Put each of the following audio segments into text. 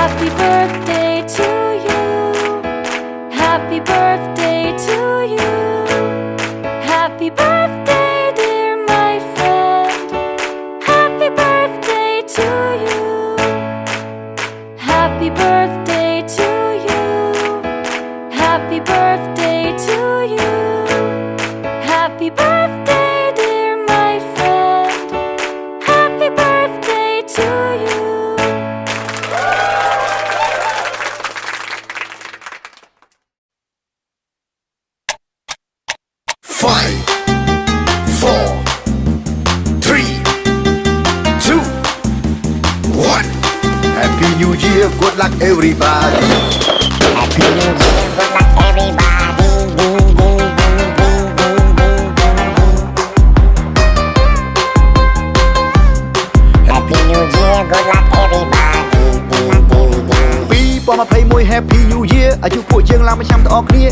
Happy birthday to you. Happy birthday to you. Happy birthday, dear my friend. Happy birthday to you. Happy birthday to you. Happy birthday to you. Happy birthday, dear my friend. Happy birthday to you. Five, four, three, two, one. Happy New Year, good luck everybody. Happy New Year, good luck everybody. Happy New Year, good luck everybody. 2021 Happy New Year អាយុពួកយើងឡើងមួយឆ្នាំទាំងអស់គ្នា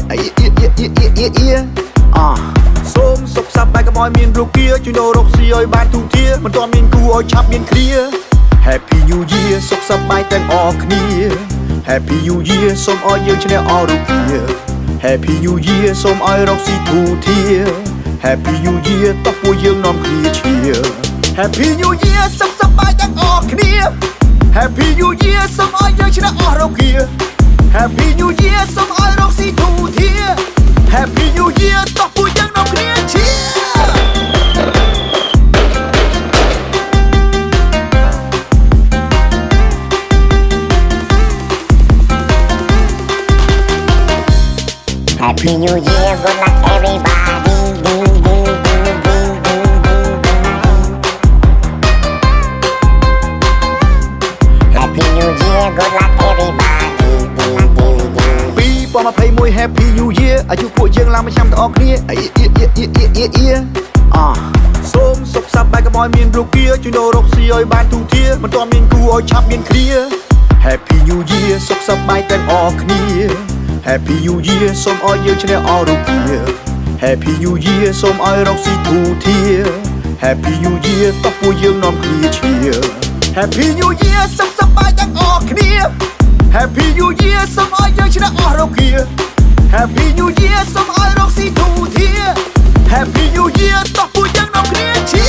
សូមសុខសប្បាយកុំឲ្យមានរោគាជួយដូររកស៊ីឲ្យបានទូទាមិនទាន់មានគូឲ្យឆាប់មានគ្រា Happy New Year សុខសប្បាយទាំងអស់គ្នា Happy New Year សូមឲ្យយើងឈ្នះអររោគា Happy New Year សូមឲ្យរកស៊ីទូទា Happy New Year តោះពួកយើងនាំគ្នាឈៀ Happy New Year សុខសប្បាយទាំងអស់គ្នា Happy New Year សូមឲ្យយើងឈ្នះអស់រោគា Happy New Year សូមឲ្យរកស៊ីទូទា Happy New Year តោះពួកយើងនាំគ្នាឈៀ Happy New Year, good luck everybody. Happy New Year, good luck everybody. 2021 Happy New Year អាយុពួកយើងឡើងមួយឆ្នាំទាំងអស់គ្នាសូមសុខសប្បាយកុំឲ្យមានរោគាជួយដូររកស៊ីឲ្យបានទូទាមិនទាន់មានគូឲ្យឆាប់មានគ្រា Happy New Year សុខសប្បាយទាំងអស់គ្នា Happy New Year សូមឲ្យយើងឈ្នះអររោគា Happy New Year សូមឲ្យរកស៊ីទូទា Happy New Year តោះពួកយើងនាំគ្នាឈៀ Happy New Year សុខសប្បាយទាំងអស់គ្នា Happy New Year សូមឲ្យយើងឈ្នះអស់រោគា Happy New Year សូមឲ្យរកស៊ីទូទា Happy New Year តោះពួកយើងនាំគ្នាឈៀ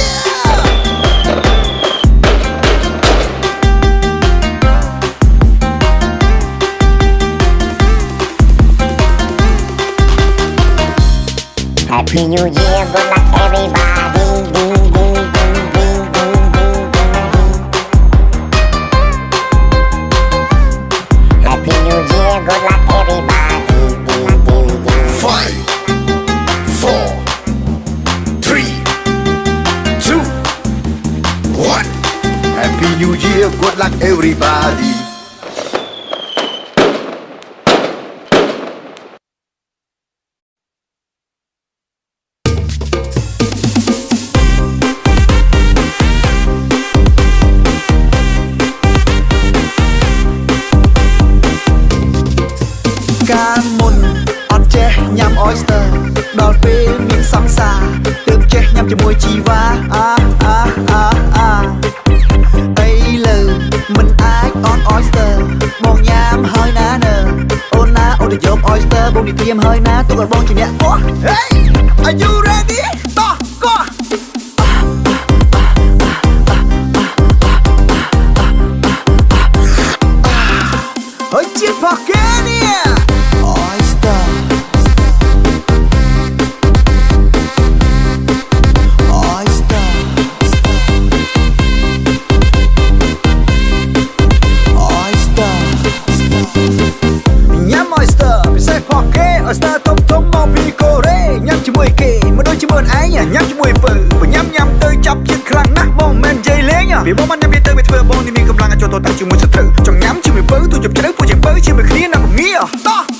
Happy New Year, good luck everybody. Happy New Year, good luck everybody. 5, 4, 3, 2, 1. Happy New Year, good luck everybody. Oyster ដល់ពេលមានសង្សារទើបចេះញ៉ាំជាមួយជីវ៉ាអីលើមិនអាចអន Oyster បងញ៉ាំហើយណានៅអូនណាអូនទៅយក Oyster បងនិយាមហើយណាទុកឲ្យបងជាអ្នកអូ Hey Are you ready តោះកោះហើយជាផកគេនេះ Oyster Oyster ទុំមកពីកូរ៉េញ៉ាំជាមួយគេមិនដូចជាមួយឯងញ៉ាំជាមួយពៅបើញ៉ាំទៅចាប់ជាតិខ្លាំងណាស់បងមិននិយាយលេងពីបងមិនញ៉ាំវាទៅវាធ្វើបងនេះមានកម្លាំងចូលទៅតាំងជាមួយសត្រូវចង់ញ៉ាំជាមួយពៅទូជប់ជ្រៅពួកជាពៅជាមួយគ្នាណាងាតោះ